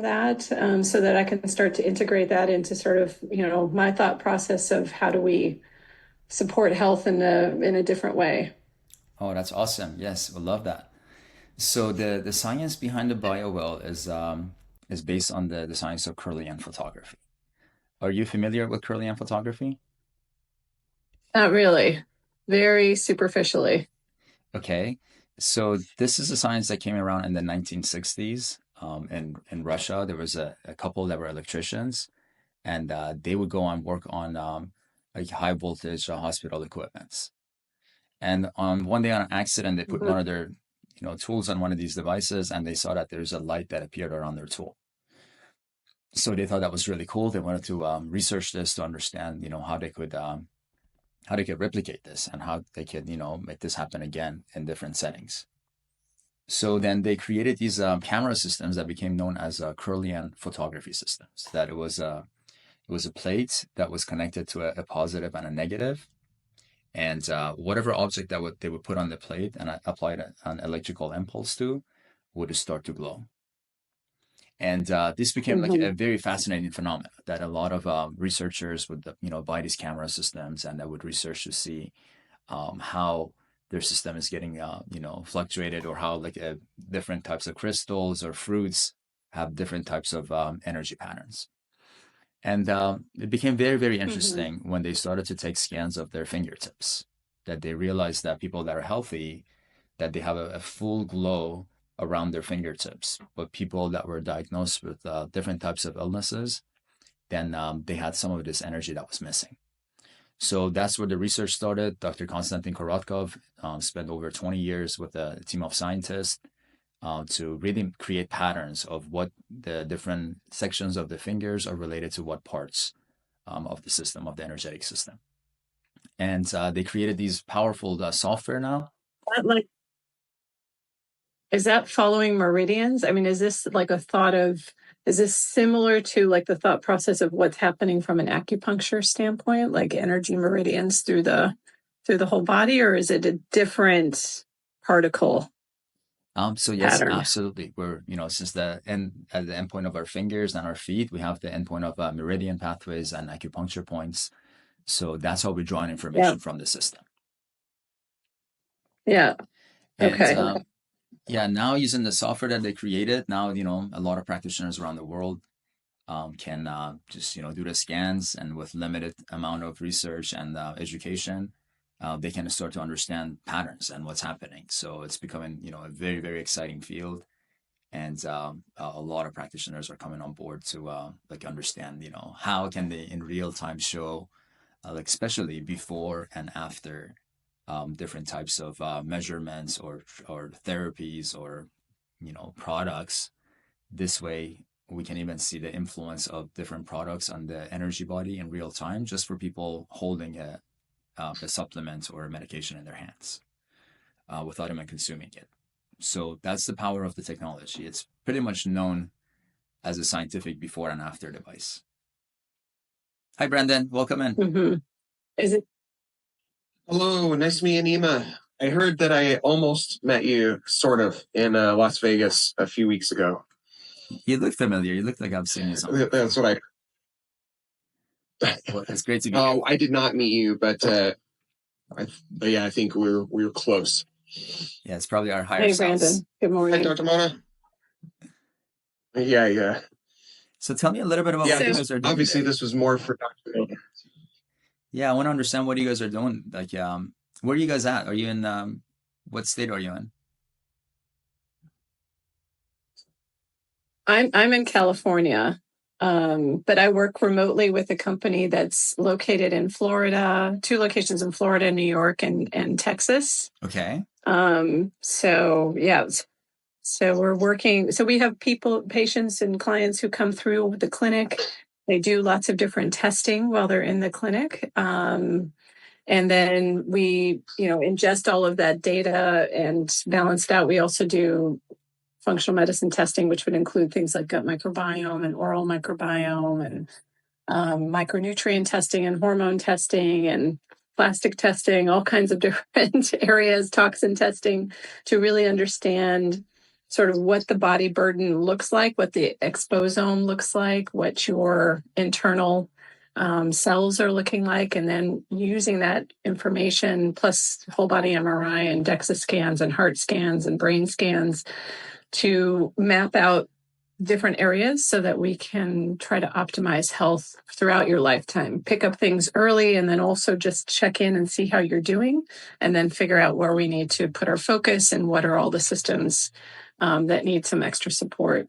that, so that I can start to integrate that into sort of, my thought process of how do we support health in a different way. Oh, that's awesome. Yes, we love that. So the science behind the BioWell is based on the science of Kirlian photography. Are you familiar with Kirlian photography? Not really, very superficially. Okay. So this is a science that came around in the 1960s. In Russia, there was a couple that were electricians, and they would go and work on like high voltage hospital equipments. And on one day on an accident, they put one Mhm. of their tools on one of these devices, and they saw that there's a light that appeared around their tool. So they thought that was really cool. They wanted to research this to understand, how they could replicate this and how they could, make this happen again in different settings. So then they created these camera systems that became known as Kirlian photography systems. That it was a plate that was connected to a positive and a negative, and whatever object they would put on the plate and apply an electrical impulse to would start to glow. And this became like a Mhm. very fascinating phenomenon that a lot of researchers would, buy these camera systems and that would research to see how their system is getting, fluctuated, or how like different types of crystals or fruits have different types of energy patterns. And it became very, very Mhm. interesting when they started to take scans of their fingertips, that they realized that people that are healthy, that they have a full glow around their fingertips. But people that were diagnosed with different types of illnesses, then they had some of this energy that was missing. So that's where the research started. Dr. Konstantin Korotkov spent over 20 years with a team of scientists to really create patterns of what the different sections of the fingers are related to what parts of the system, of the energetic system. And they created these powerful software now. Like, is that following meridians? I mean, is this like is this similar to like the thought process of what's happening from an acupuncture standpoint, like energy meridians through the whole body, or is it a different particle So yes, pattern? absolutely. We're, since the end at the endpoint of our fingers and our feet, we have the endpoint of meridian pathways and acupuncture points. So that's how we draw in Yeah. information from the system. Yeah. And Okay. yeah, now using the software that they created, now a lot of practitioners around the world can just do the scans, and with limited amount of research and education, they can start to understand patterns and what's happening. So it's becoming a very, very exciting field, and a lot of practitioners are coming on board to like understand how can they in real time show like especially before and after different types of measurements or therapies or products. This way we can even see the influence of different products on the energy body in real time, just for people holding a supplement or a medication in their hands without even consuming it. So that's the power of the technology. It's pretty much known as a scientific before and after device. Hi, Brandon. Welcome in. Hmm. Is it? Hello, nice to meet you, Nima. I heard that I almost met you, sort of, in Las Vegas a few weeks ago. You look familiar. You look like I've seen you somewhere That's before. what Well, it's great to be here. Oh, I did not meet you, but yeah, I think we were close. Yeah, it's probably our higher Hey, selves. Brandon. Good Hi, morning. Dr. Mona. Yeah. So tell me a little bit about Yeah, what you guys are doing obviously there. this was more for Dr. Mona. Yeah, I want to understand what you guys are doing. Like, where are you guys at? Are you in what state are you in? I'm in California, but I work remotely with a company that's located in Florida, two locations in Florida, New York, and Texas. Okay. So yeah, so we're working. So we have patients and clients who come through the clinic. They do lots of different testing while they're in the clinic. And then we, ingest all of that data and balance it out. We also do functional medicine testing, which would include things like gut microbiome and oral microbiome and micronutrient testing and hormone testing and plastic testing, all kinds of different areas, toxin testing to really understand sort of what the body burden looks like, what the exposome looks like, what your internal cells are looking like, and then using that information plus whole body MRI and DEXA scans and heart scans and brain scans to map out different areas so that we can try to optimize health throughout your lifetime. Pick up things early and then also just check in and see how you're doing, and then figure out where we need to put our focus and what are all the systems that need some extra support.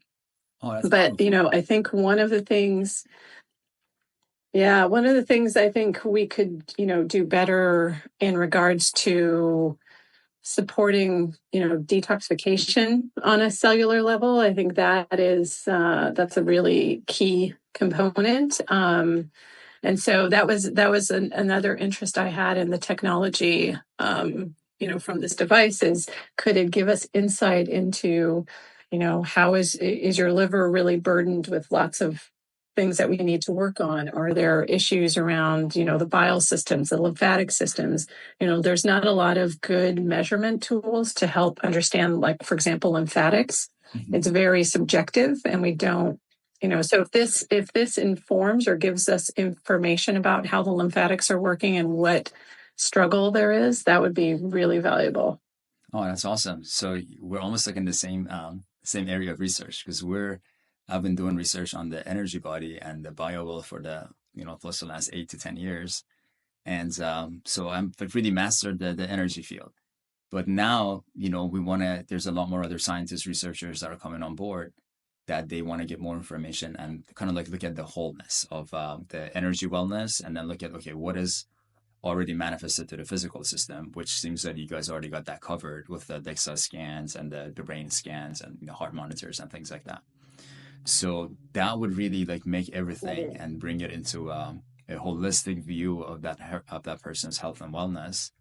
But, I think one of the things I think we could, do better in regards to supporting, detoxification on a cellular level. I think that is that's a really key component. And so that was another interest I had in the technology, from this device is, could it give us insight into, how is your liver really burdened with lots of things that we need to work on? Are there issues around, the bile systems, the lymphatic systems? There's not a lot of good measurement tools to help understand, like, for example, lymphatics. Mm-hmm. It's very subjective, and we don't, so if this informs or gives us information about how the lymphatics are working and what struggle there is, that would be really valuable. Oh, that's awesome. So we're almost like in the same area of research, because I've been doing research on the energy body and the BioWell for the, plus the last 8 to 10 years. And so I've really mastered the energy field. But now, there's a lot more other scientists, researchers that are coming on board, that they want to get more information and kind of like look at the wholeness of the energy wellness, and then look at, okay, what is already manifested to the physical system, which seems that you guys already got that covered with the DEXA scans and the brain scans and heart monitors and things like that. So that would really like make everything and bring it into a holistic view of that person's health and wellness.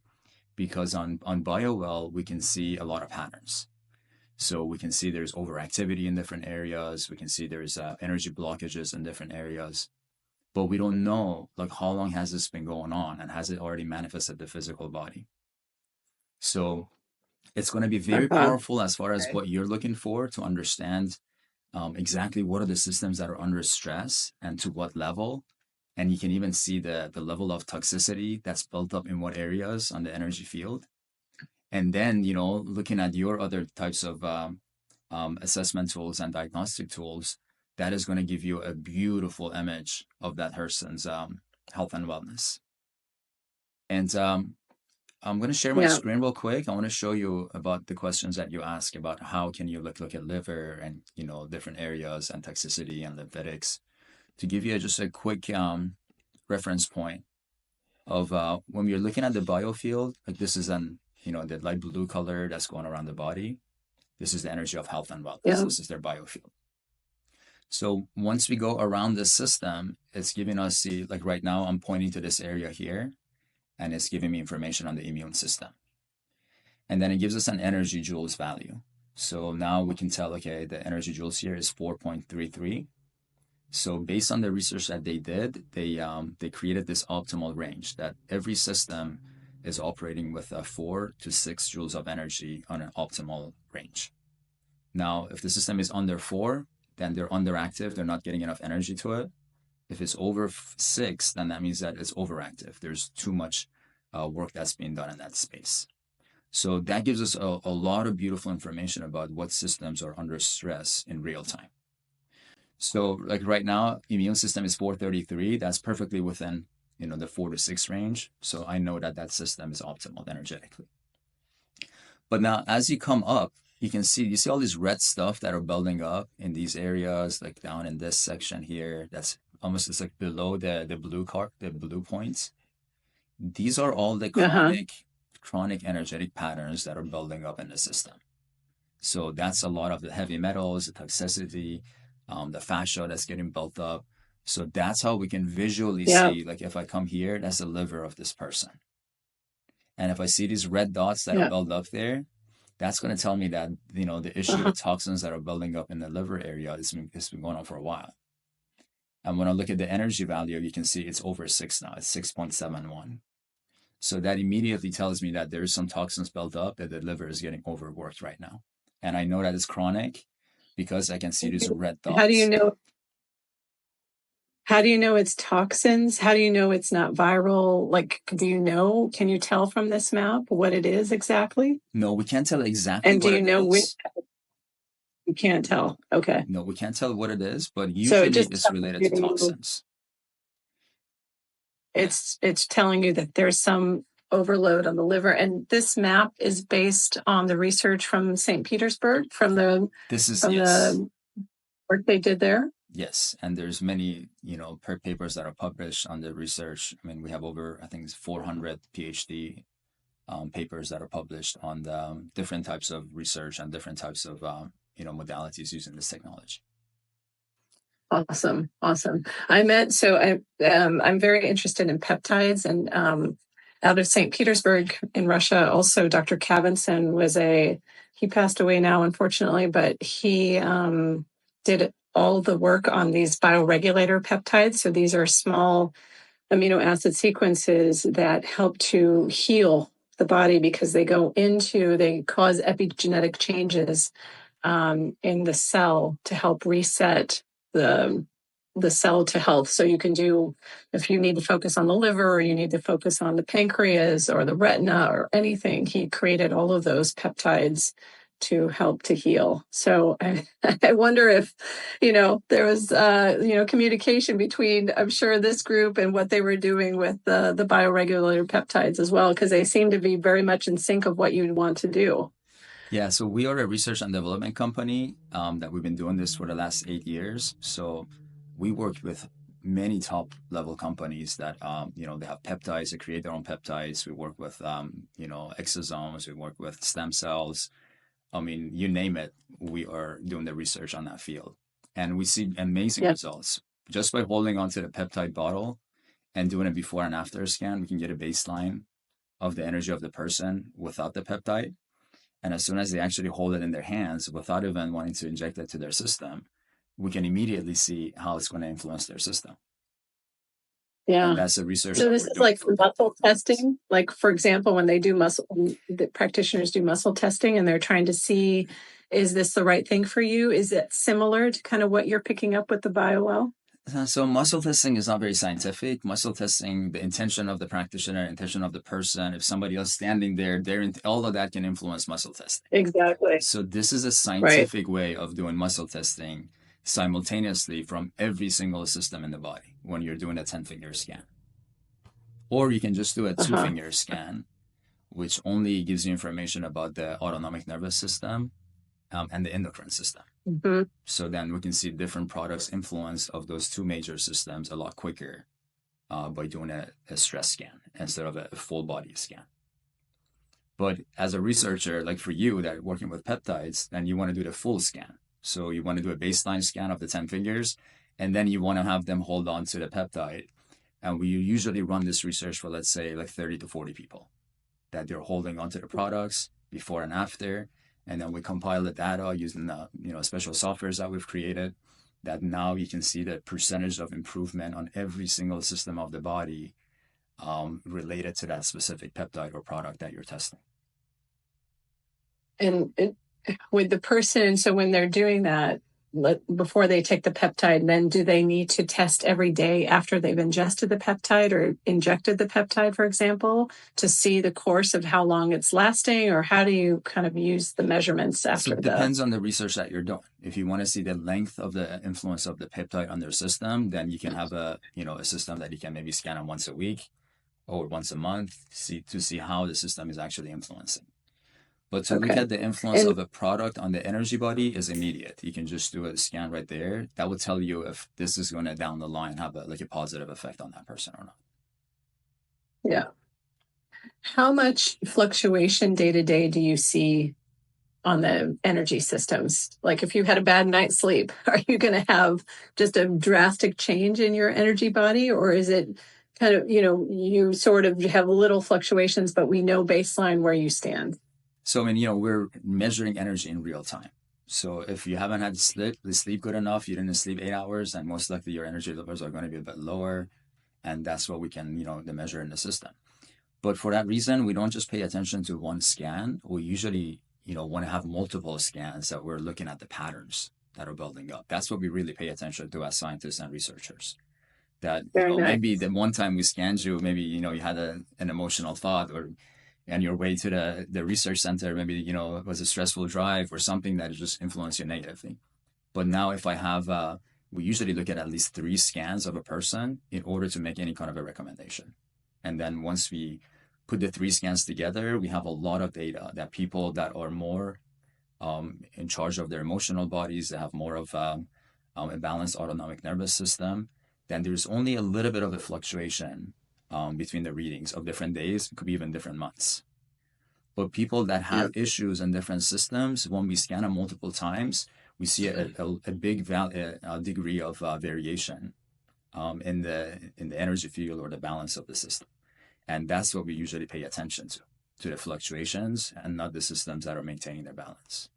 Because on BioWell, we can see a lot of patterns. So we can see there's overactivity in different areas. We can see there's energy blockages in different areas. But we don't know, like, how long has this been going on, and has it already manifested the physical body? So it's going to be very powerful as far as what you're looking for, to understand exactly what are the systems that are under stress and to what level. And you can even see the level of toxicity that's built up in what areas on the energy field. And then, looking at your other types of assessment tools and diagnostic tools, that is going to give you a beautiful image of that person's health and wellness. And I'm going to share my screen real quick. I want to show you about the questions that you ask about how can you look at liver and, different areas and toxicity and lymphatics, to give you just a quick reference point of when you're looking at the biofield. Like, this is the light blue color that's going around the body. This is the energy of health and wellness. Yeah. This is their biofield. So once we go around the system, it's giving us like right now, I'm pointing to this area here, and it's giving me information on the immune system. And then it gives us an energy joules value. So now we can tell, okay, the energy joules here is 4.33. So based on the research that they did, they created this optimal range that every system is operating with 4 to 6 joules of energy on an optimal range. Now, if the system is under 4, then they're underactive. They're not getting enough energy to it. If it's over 6, then that means that it's overactive. There's too much work that's being done in that space. So that gives us a lot of beautiful information about what systems are under stress in real time. So like right now, immune system is 433. That's perfectly within, the 4 to 6 range. So I know that system is optimal energetically. But now as you come up, you see all this red stuff that are building up in these areas, like down in this section here. That's almost just like below the blue points. These are all the chronic energetic patterns that are building up in the system. So that's a lot of the heavy metals, the toxicity, the fascia that's getting built up. So that's how we can visually see, like if I come here, that's the liver of this person. And if I see these red dots that are built up there, that's going to tell me that, the issue with toxins that are building up in the liver area has been going on for a while. And when I look at the energy value, you can see it's over 6 now. It's 6.71. So that immediately tells me that there is some toxins built up, that the liver is getting overworked right now. And I know that it's chronic because I can see these red dots. How do you know? How do you know it's toxins? How do you know it's not viral? Like, do you know? Can you tell from this map what it is exactly? No, we can't tell exactly And do what you it know which? is. You can't tell. Okay. No, we can't tell what it is, but So usually it just it's tells related to you, toxins. it's telling you that there's some overload on the liver. And this map is based on the research from St. Petersburg, from the This is, from yes, the work they did there. yes. And there's many, papers that are published on the research. I mean, we have over, I think it's 400 PhD papers that are published on the different types of research and different types of, modalities using this technology. Awesome. I'm very interested in peptides, and out of St. Petersburg in Russia, also Dr. Kavinson he passed away now, unfortunately, but he did all the work on these bioregulator peptides. So these are small amino acid sequences that help to heal the body because they cause epigenetic changes in the cell to help reset the cell to health. So you can do, if you need to focus on the liver or you need to focus on the pancreas or the retina or anything, he created all of those peptides to help to heal. So I wonder if, there was, communication between, I'm sure, this group and what they were doing with the bioregulator peptides as well, because they seem to be very much in sync of what you'd want to do. Yeah, so we are a research and development company that we've been doing this for the last 8 years. So we worked with many top level companies that, they have peptides, they create their own peptides. We work with, exosomes, we work with stem cells. I mean, you name it, we are doing the research on that field. And we see amazing results. Just by holding onto the peptide bottle and doing a before and after scan, we can get a baseline of the energy of the person without the peptide. And as soon as they actually hold it in their hands without even wanting to inject it to their system, we can immediately see how it's going to influence their system. Yeah. And that's the research. So this is like muscle testing. Like, for example, when the practitioners do muscle testing and they're trying to see, is this the right thing for you? Is it similar to kind of what you're picking up with the BioWell? So muscle testing is not very scientific. Muscle testing, the intention of the practitioner, intention of the person, if somebody else standing there, all of that can influence muscle testing. Exactly. So this is a scientific way of doing muscle testing simultaneously from every single system in the body when you're doing a 10-finger scan. Or you can just do a 2-finger scan, which only gives you information about the autonomic nervous system and the endocrine system. Mm-hmm. So then we can see different products influence of those two major systems a lot quicker by doing a stress scan instead of a full body scan. But as a researcher, like for you that are working with peptides, then you want to do the full scan. So you want to do a baseline scan of the 10 fingers, and then you want to have them hold on to the peptide. And we usually run this research for, let's say, like 30 to 40 people that they're holding onto the products before and after. And then we compile the data using the special softwares that we've created that now you can see the percentage of improvement on every single system of the body related to that specific peptide or product that you're testing. And with the person, so when they're doing that, before they take the peptide, then do they need to test every day after they've ingested the peptide or injected the peptide, for example, to see the course of how long it's lasting? Or how do you kind of use the measurements after that? So it depends on the research that you're doing. If you want to see the length of the influence of the peptide on their system, then you can have a system that you can maybe scan on once a week or once a month to see how the system is actually influencing. But to look at the influence of a product on the energy body is immediate. You can just do a scan right there. That will tell you if this is going to down the line have a positive effect on that person or not. Yeah. How much fluctuation day to day do you see on the energy systems? Like if you had a bad night's sleep, are you going to have just a drastic change in your energy body? Or is it kind of, you sort of have little fluctuations, but we know baseline where you stand? So, we're measuring energy in real time. So if you haven't had sleep good enough, you didn't sleep 8 hours, then most likely your energy levels are going to be a bit lower. And that's what we can, measure in the system. But for that reason, we don't just pay attention to one scan. We usually, want to have multiple scans that we're looking at the patterns that are building up. That's what we really pay attention to as scientists and researchers. That Very maybe nice. the one time we scanned you, maybe you had an emotional thought, or on your way to the research center, maybe it was a stressful drive or something that just influenced you negatively. But now if I have we usually look at least 3 scans of a person in order to make any kind of a recommendation. And then once we put the 3 scans together, we have a lot of data that people that are more in charge of their emotional bodies, that have more of a balanced autonomic nervous system, then there's only a little bit of a fluctuation between the readings of different days. It could be even different months. But people that have issues in different systems, when we scan them multiple times, we see a big degree of variation in the energy field or the balance of the system. And that's what we usually pay attention to the fluctuations and not the systems that are maintaining their balance.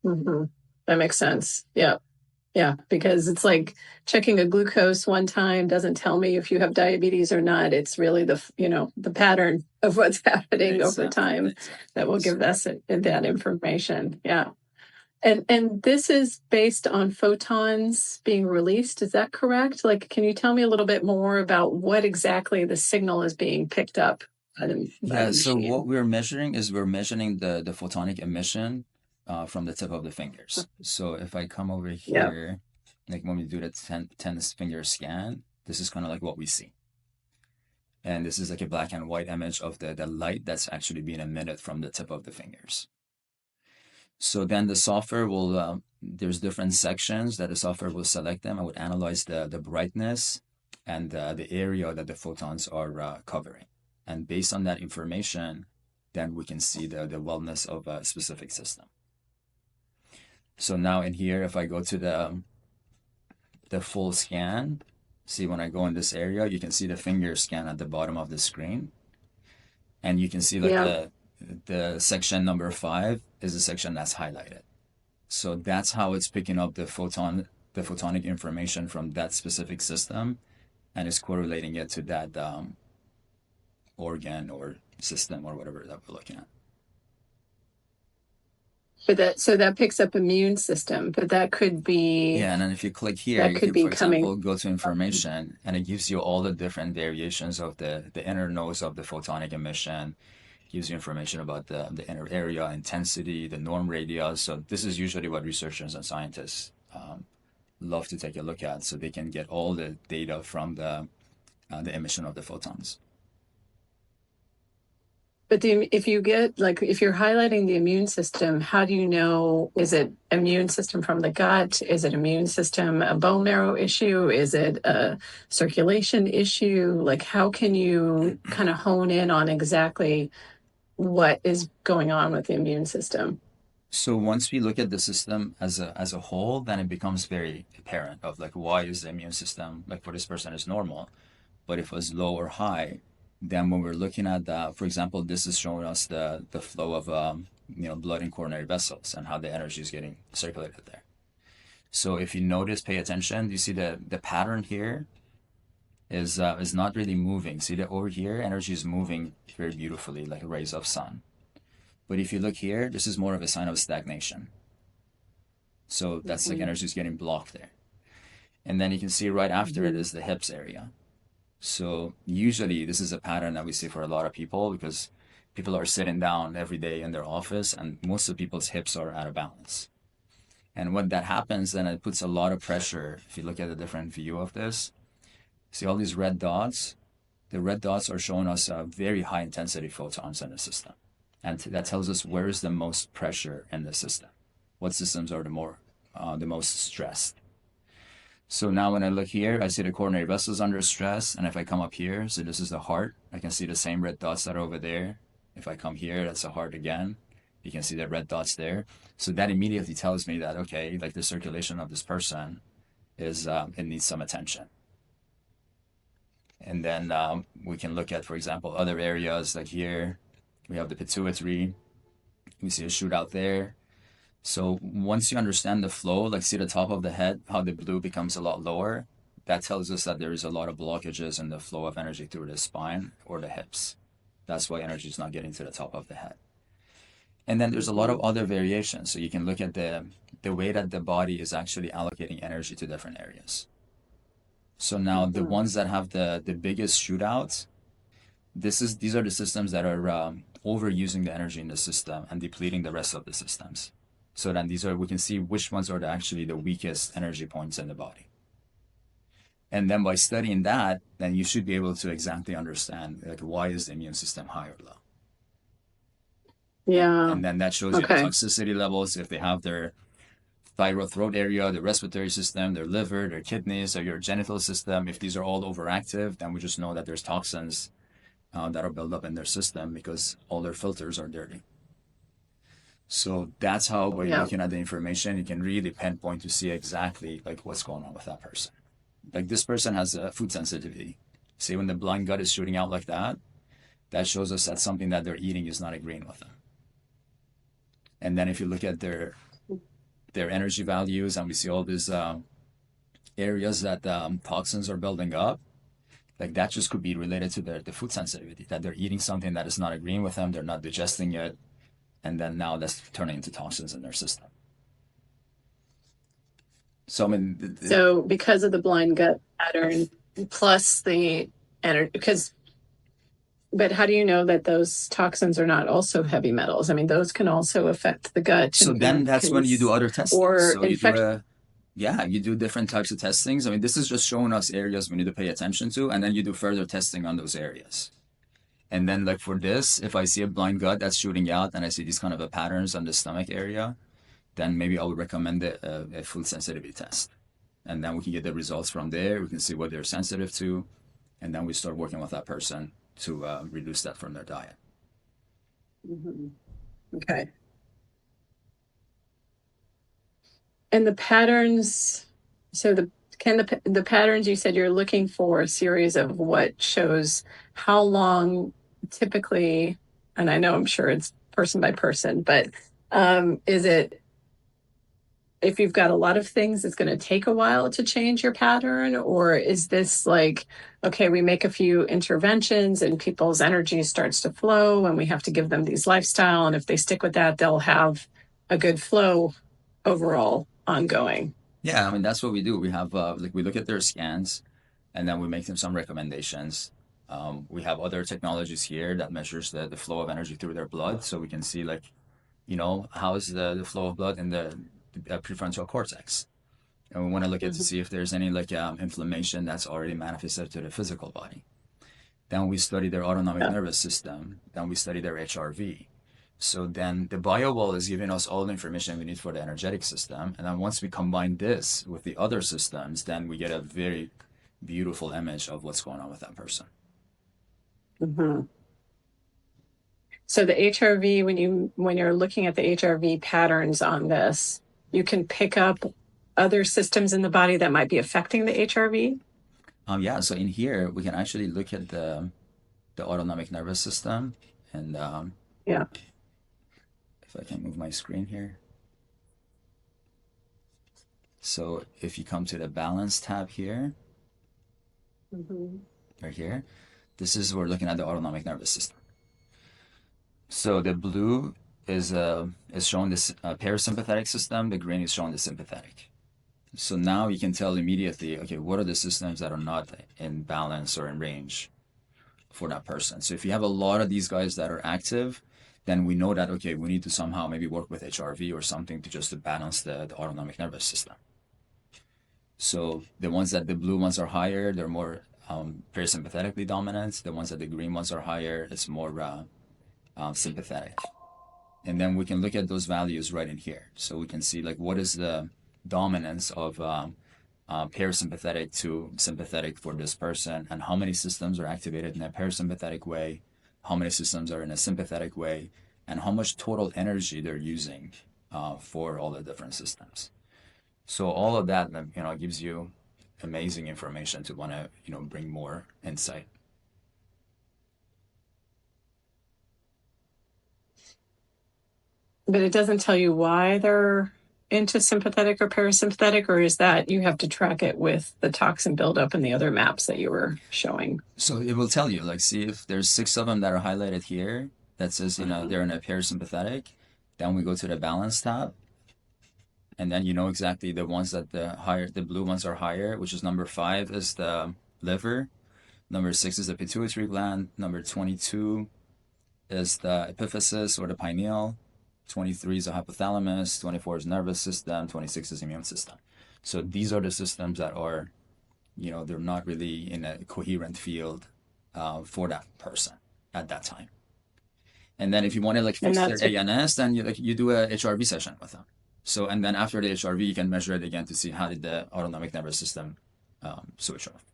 Mm-hmm. That makes sense. Yeah. Yeah. Because it's like checking a glucose one time doesn't tell me if you have diabetes or not. It's really the pattern of what's happening over time that will give us that information. Yeah. And this is based on photons being released. Is that correct? Like, can you tell me a little bit more about what exactly the signal is being picked up by the So machine? what we're measuring is the photonic emission from the tip of the fingers. So if I come over here, like when we do the 10 finger scan, this is kind of like what we see. And this is like a black and white image of the light that's actually being emitted from the tip of the fingers. So then the software will, there's different sections that the software will select them. I would analyze the brightness and the area that the photons are covering. And based on that information, then we can see the wellness of a specific system. So now in here, if I go to the full scan, see when I go in this area, you can see the finger scan at the bottom of the screen. And you can see like the section number 5 is the section that's highlighted. So that's how it's picking up the photonic information from that specific system, and is correlating it to that organ or system or whatever that we're looking at. But that picks up immune system, but that could be and then if you click here, you could, for example, go to information, and it gives you all the different variations of the inner nodes of the photonic emission. Gives you information about the inner area, intensity, the norm radius. So this is usually what researchers and scientists love to take a look at, so they can get all the data from the emission of the photons. But if you're highlighting the immune system, how do you know, is it immune system from the gut? Is it immune system, a bone marrow issue? Is it a circulation issue? Like, how can you kind of hone in on exactly what is going on with the immune system? So once we look at the system as a whole, then it becomes very apparent of like, why is the immune system, like for this person is normal, but if it was low or high, then when we're looking at that, for example, this is showing us the flow of blood in coronary vessels and how the energy is getting circulated there. So if you notice, pay attention, you see the pattern here is not really moving. See that over here, energy is moving very beautifully, like rays of sun. But if you look here, this is more of a sign of stagnation. So that's like energy is getting blocked there. And then you can see right after it is the hips area. So usually this is a pattern that we see for a lot of people, because people are sitting down every day in their office and most of people's hips are out of balance. And when that happens, then it puts a lot of pressure. If you look at a different view of this, see all these red dots? The red dots are showing us very high intensity photons in the system. And that tells us where is the most pressure in the system. What systems are the most stressed. So now when I look here, I see the coronary vessels under stress. And if I come up here, so this is the heart, I can see the same red dots that are over there. If I come here, that's the heart again. You can see the red dots there. So that immediately tells me that, okay, like the circulation of this person is, it needs some attention. And then we can look at, for example, other areas like here. We have the pituitary. We see a shootout there. So once you understand the flow, like see the top of the head, how the blue becomes a lot lower, that tells us that there is a lot of blockages in the flow of energy through the spine or the hips. That's why energy is not getting to the top of the head. And then there's a lot of other variations. So you can look at the way that the body is actually allocating energy to different areas. So now the ones that have the biggest shootouts, these are the systems that are overusing the energy in the system and depleting the rest of the systems. So then we can see which ones are actually the weakest energy points in the body. And then by studying that, then you should be able to exactly understand like why is the immune system high or low. Yeah. And then that shows you the Okay. toxicity levels, if they have their thyroid throat area, the respiratory system, their liver, their kidneys, or your genital system. If these are all overactive, then we just know that there's toxins that are built up in their system because all their filters are dirty. So that's how by Yeah. looking at the information, you can really pinpoint to see exactly like what's going on with that person. Like this person has a food sensitivity. See, when the blind gut is shooting out like that, that shows us that something that they're eating is not agreeing with them. And then if you look at their energy values and we see all these areas that toxins are building up, like that just could be related to the food sensitivity, that they're eating something that is not agreeing with them, they're not digesting it, and then now that's turning into toxins in their system. So I mean, So because of the blind gut pattern plus the energy, but how do you know that those toxins are not also heavy metals? I mean, those can also affect the gut. so and then that's when you do other testing. or So you infect- you do different types of testings. I mean, this is just showing us areas we need to pay attention to, and then you do further testing on those areas. And then like for this, if I see a blind gut that's shooting out and I see these kind of patterns on the stomach area, then maybe I would recommend a food sensitivity test. And then we can get the results from there. We can see what they're sensitive to. And then we start working with that person to reduce that from their diet. Mhm. Okay. And the patterns, so the patterns you said you're looking for a series of what shows how long typically, and I know I'm sure it's person by person, but is it if you've got a lot of things, it's going to take a while to change your pattern? Or is this like, okay, we make a few interventions and people's energy starts to flow and we have to give them these lifestyle. And if they stick with that, they'll have a good flow overall ongoing. Yeah, I mean, that's what we do. We have, we look at their scans and then we make them some recommendations. We have other technologies here that measures the flow of energy through their blood. So we can see how is the flow of blood in the prefrontal cortex. And we want to look at to see if there's any inflammation that's already manifested to the physical body. Then we study their autonomic nervous system. Then we study their HRV. So then the BioWall is giving us all the information we need for the energetic system. And then once we combine this with the other systems, then we get a very beautiful image of what's going on with that person. Mm-hmm. So the HRV, when you're looking at the HRV patterns on this, you can pick up other systems in the body that might be affecting the HRV? Yeah, so in here, we can actually look at the autonomic nervous system. And Yeah. if I can move my screen here. So if you come to the balance tab here, right here, this is we're looking at the autonomic nervous system. So the blue is showing this parasympathetic system. The green is showing the sympathetic. So now you can tell immediately, okay, what are the systems that are not in balance or in range for that person? So if you have a lot of these guys that are active, then we know that, okay, we need to somehow maybe work with HRV or something to balance the autonomic nervous system. So the blue ones are higher, they're more parasympathetically dominant. The ones that the green ones are higher, it's more sympathetic. And then we can look at those values right in here. So we can see what is the dominance of parasympathetic to sympathetic for this person, and how many systems are activated in a parasympathetic way, how many systems are in a sympathetic way, and how much total energy they're using for all the different systems. So all of that, gives you amazing information to want to, bring more insight. But it doesn't tell you why they're into sympathetic or parasympathetic, or is that you have to track it with the toxin buildup and the other maps that you were showing? So it will tell you, see if there's 6 of them that are highlighted here that says, they're in a parasympathetic, Then we go to the balance tab, and then you know exactly the ones that the blue ones are higher, which is number 5 is the liver, number 6 is the pituitary gland, number 22 is the epiphysis or the pineal, 23 is the hypothalamus, 24 is nervous system, 26 is immune system. So these are the systems that are, they're not really in a coherent field for that person at that time. And then if you want to like fix their ANS, then you do a HRV session with them. So, and then after the HRV, you can measure it again to see how did the autonomic nervous system switch off.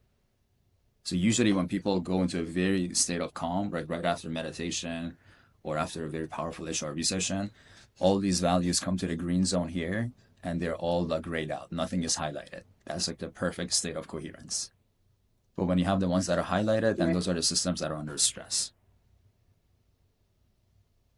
So usually when people go into a very state of calm, right after meditation or after a very powerful HRV session, all these values come to the green zone here, and they're all grayed out. Nothing is highlighted. That's like the perfect state of coherence. But when you have the ones that are highlighted, then those are the systems that are under stress.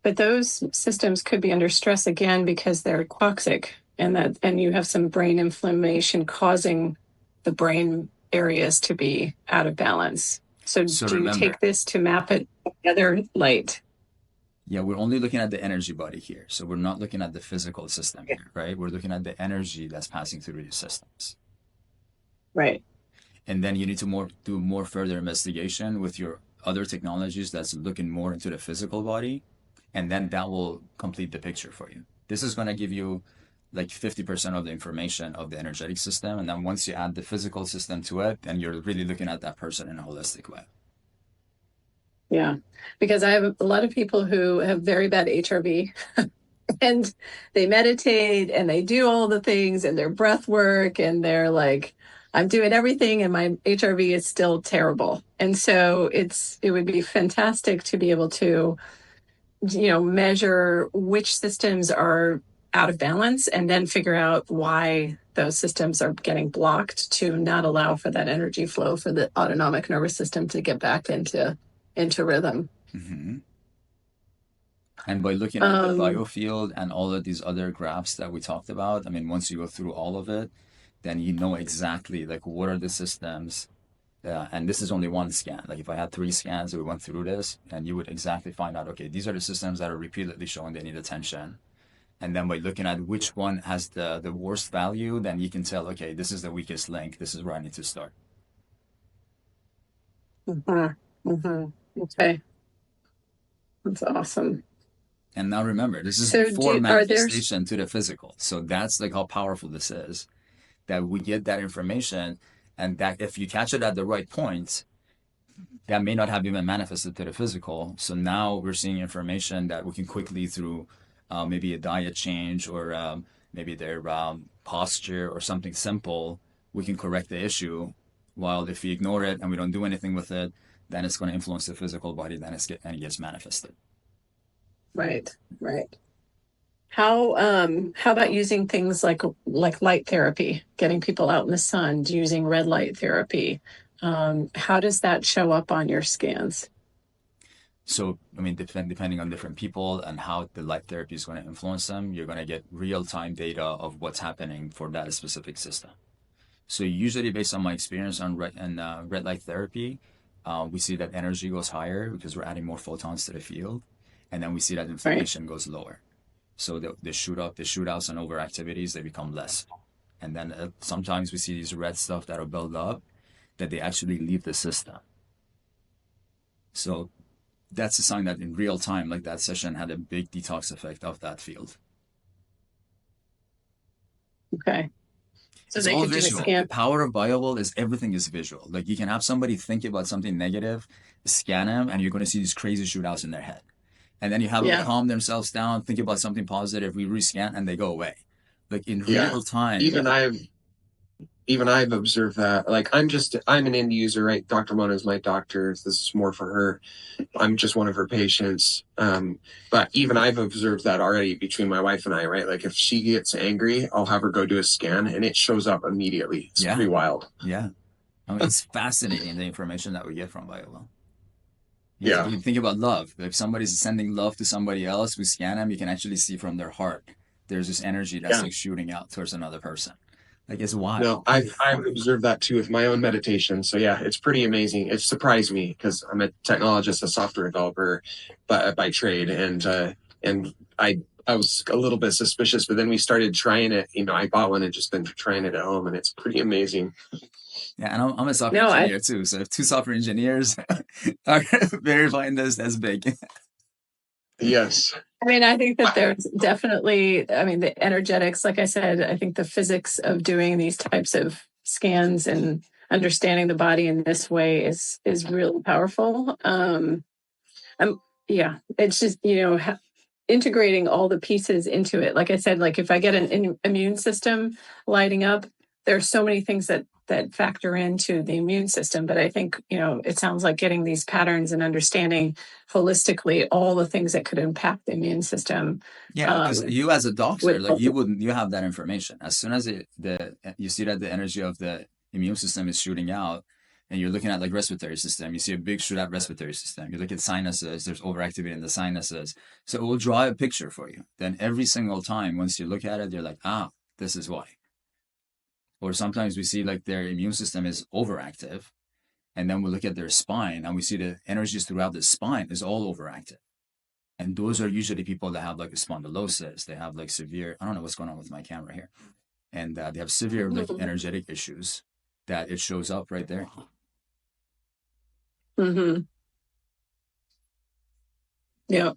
But those systems could be under stress again because they're toxic, and you have some brain inflammation causing the brain areas to be out of balance. So do you take this to map it together light? Yeah, we're only looking at the energy body here. So we're not looking at the physical system here, right? We're looking at the energy that's passing through these systems. Right. And then you need to do more further investigation with your other technologies that's looking more into the physical body. And then that will complete the picture for you. This is going to give you like 50% of the information of the energetic system. And then once you add the physical system to it, then you're really looking at that person in a holistic way. Yeah, because I have a lot of people who have very bad HRV and they meditate and they do all the things and their breath work and they're like, I'm doing everything and my HRV is still terrible. And so it would be fantastic to be able to, measure which systems are out of balance and then figure out why those systems are getting blocked to not allow for that energy flow for the autonomic nervous system to get back into rhythm. Mm-hmm. And by looking at the biofield and all of these other graphs that we talked about, I mean, once you go through all of it, then you know exactly like what are the systems. And this is only one scan. Like if I had 3 scans, we went through this, and you would exactly find out, okay, these are the systems that are repeatedly showing they need attention. And then by looking at which one has the worst value, then you can tell, okay, this is the weakest link. This is where I need to start. Mm-hmm. Mm-hmm. Okay. That's awesome. And now remember, this is for manifestation to the physical. So that's like how powerful this is, that we get that information, and that if you catch it at the right point, that may not have even manifested to the physical. So now we're seeing information that we can quickly through maybe a diet change or maybe their posture or something simple, we can correct the issue. While if we ignore it and we don't do anything with it, then it's going to influence the physical body, then it gets manifested. Right. How about using things like light therapy, getting people out in the sun, using red light therapy? How does that show up on your scans? So, I mean, depending on different people and how the light therapy is going to influence them, you're going to get real-time data of what's happening for that specific system. So usually based on my experience on red light therapy, we see that energy goes higher because we're adding more photons to the field. And then we see that inflammation goes lower. So the shootouts and overactivities, they become less. And then sometimes we see these red stuff that'll build up, that they actually leave the system. So that's a sign that in real time, like that session had a big detox effect of that field. Okay. So it's all visual. The power of BioWell is everything is visual. Like you can have somebody think about something negative, scan them, and you're going to see these crazy shootouts in their head. And then you have them calm themselves down, think about something positive, we rescan, and they go away. Like in real time. Even I've observed that. Like I'm an end user, right? Dr. Mona is my doctor. This is more for her. I'm just one of her patients. But even I've observed that already between my wife and I, right? Like if she gets angry, I'll have her go do a scan and it shows up immediately. It's pretty wild. Yeah. I mean, it's fascinating, the information that we get from BioWell. Yeah. You think about love. If somebody's sending love to somebody else, we scan them, you can actually see from their heart. There's this energy that's like shooting out towards another person. Like it's wild. No, I've observed that too with my own meditation. So yeah, it's pretty amazing. It surprised me because I'm a technologist, a software developer, by trade, and I I was a little bit suspicious, but then we started trying it. I bought one and just been trying it at home, and it's pretty amazing. Yeah, and I'm a software engineer too. So if two software engineers are verifying this, that's big. Yes. I mean, I think that there's definitely, I mean, the energetics, like I said, I think the physics of doing these types of scans and understanding the body in this way is really powerful. Yeah, it's just, integrating all the pieces into it. Like I said, like if I get an immune system lighting up, there's so many things that factor into the immune system. But I think, it sounds like getting these patterns and understanding holistically all the things that could impact the immune system. Yeah, because you as a doctor, like you have that information. As soon as you see that the energy of the immune system is shooting out, and you're looking at like respiratory system, you see a big shoot out respiratory system. You look at sinuses, there's overactivity in the sinuses. So it will draw a picture for you. Then every single time, once you look at it, you're like, this is why. Or sometimes we see like their immune system is overactive. And then we look at their spine and we see the energies throughout the spine is all overactive. And those are usually people that have like a spondylosis. They have like severe, I don't know what's going on with my camera here. And they have severe like energetic issues that it shows up right there. Mm-hmm. Yeah.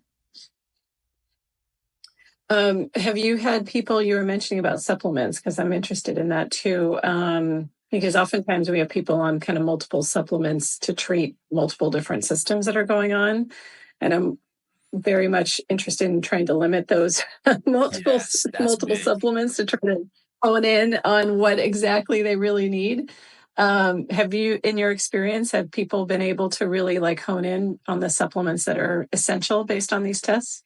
Have you had people, you were mentioning about supplements, because I'm interested in that too. Because oftentimes we have people on kind of multiple supplements to treat multiple different systems that are going on. And I'm very much interested in trying to limit those multiple supplements to try to hone in on what exactly they really need. Have you, in your experience, have people been able to really like hone in on the supplements that are essential based on these tests?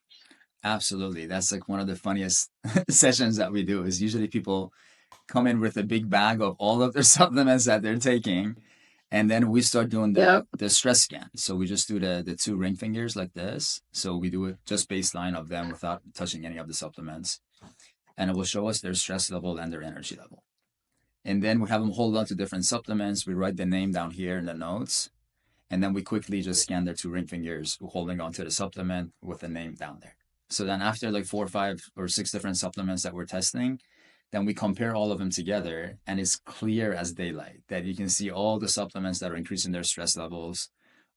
Absolutely. That's like one of the funniest sessions that we do is usually people come in with a big bag of all of their supplements that they're taking. And then we start doing the stress scan. So we just do the two ring fingers like this. So we do it just baseline of them without touching any of the supplements. And it will show us their stress level and their energy level. And then we have them hold on to different supplements. We write the name down here in the notes. And then we quickly just scan their two ring fingers holding on to the supplement with the name down there. So then after like 4 or 5 or 6 different supplements that we're testing, then we compare all of them together and it's clear as daylight that you can see all the supplements that are increasing their stress levels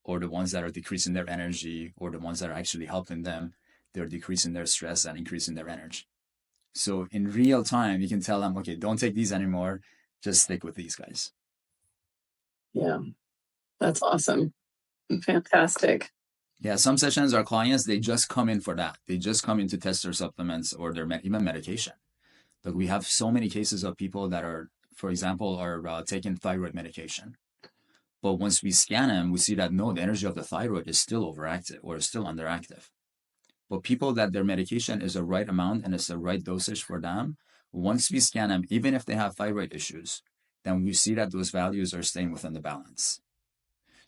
or the ones that are decreasing their energy or the ones that are actually helping them. They're decreasing their stress and increasing their energy. So in real time, you can tell them, okay, don't take these anymore. Just stick with these guys. Yeah, that's awesome. Fantastic. Yeah, some sessions, our clients, they just come in for that. They just come in to test their supplements or their even medication. Like we have so many cases of people that are, for example, are taking thyroid medication. But once we scan them, we see that no, the energy of the thyroid is still overactive or is still underactive. But people that their medication is the right amount and it's the right dosage for them, once we scan them, even if they have thyroid issues, then we see that those values are staying within the balance.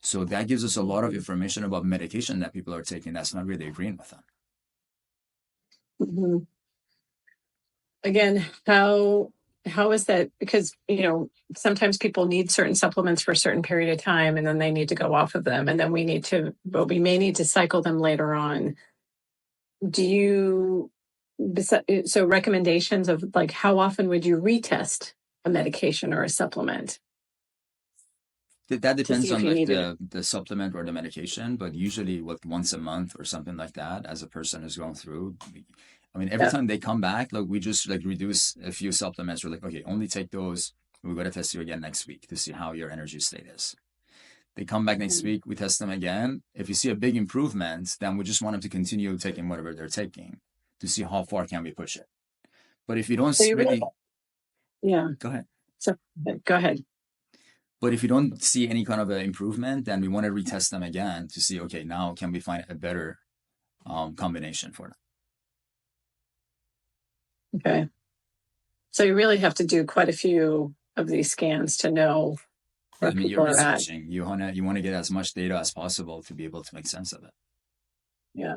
So that gives us a lot of information about medication that people are taking that's not really agreeing with them. Mm-hmm. Again, how is that? Because, sometimes people need certain supplements for a certain period of time and then they need to go off of them. And then we may need to cycle them later on. So recommendations of like, how often would you retest a medication or a supplement? That depends on like the supplement or the medication, but usually once a month or something like that as a person is going through. I mean, every time they come back, like we just like reduce a few supplements. We're like, okay, only take those. We're going to test you again next week to see how your energy state is. They come back next week, we test them again. If you see a big improvement, then we just want them to continue taking whatever they're taking to see how far can we push it. But if you don't go ahead. So go ahead. But if you don't see any kind of an improvement, then we want to retest them again to see, okay, now can we find a better combination for them? Okay. So you really have to do quite a few of these scans to know where you're researching. You want to get as much data as possible to be able to make sense of it. Yeah.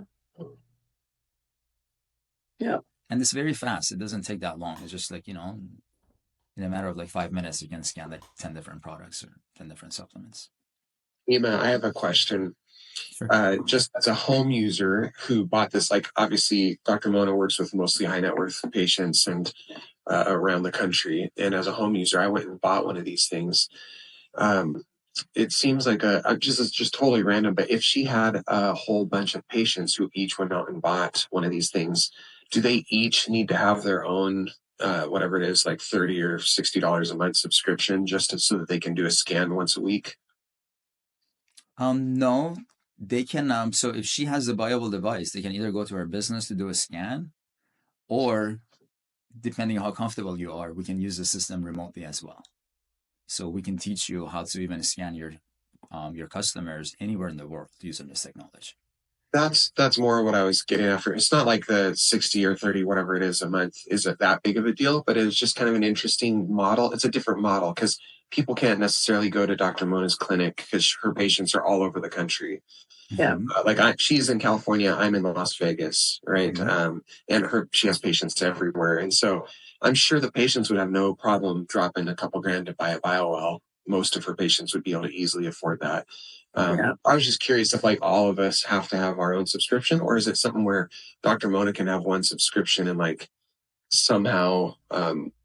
Yeah. And it's very fast. It doesn't take that long. It's just like, in a matter of like 5 minutes, you can scan like 10 different products or 10 different supplements. Nima, I have a question. Sure. Just as a home user who bought this, like obviously Dr. Mona works with mostly high net worth patients and around the country. And as a home user, I went and bought one of these things. Um, it seems like it's just totally random, but if she had a whole bunch of patients who each went out and bought one of these things, do they each need to have their own whatever it is, like $30 or $60 a month subscription so that they can do a scan once a week? No, they can. So if she has a viable device, they can either go to her business to do a scan, or depending on how comfortable you are, we can use the system remotely as well. So we can teach you how to even scan your customers anywhere in the world using this technology. That's more what I was getting after. It's not like the 60 or 30, whatever it is a month, isn't that big of a deal, but it's just kind of an interesting model. It's a different model because people can't necessarily go to Dr. Mona's clinic because her patients are all over the country. Yeah. She's in California, I'm in Las Vegas, right? Mhm. And she has patients everywhere. And so I'm sure the patients would have no problem dropping a couple grand to buy a BioWell. Most of her patients would be able to easily afford that. Yeah. I was just curious if like all of us have to have our own subscription, or is it something where Dr. Mona can have one subscription and like somehow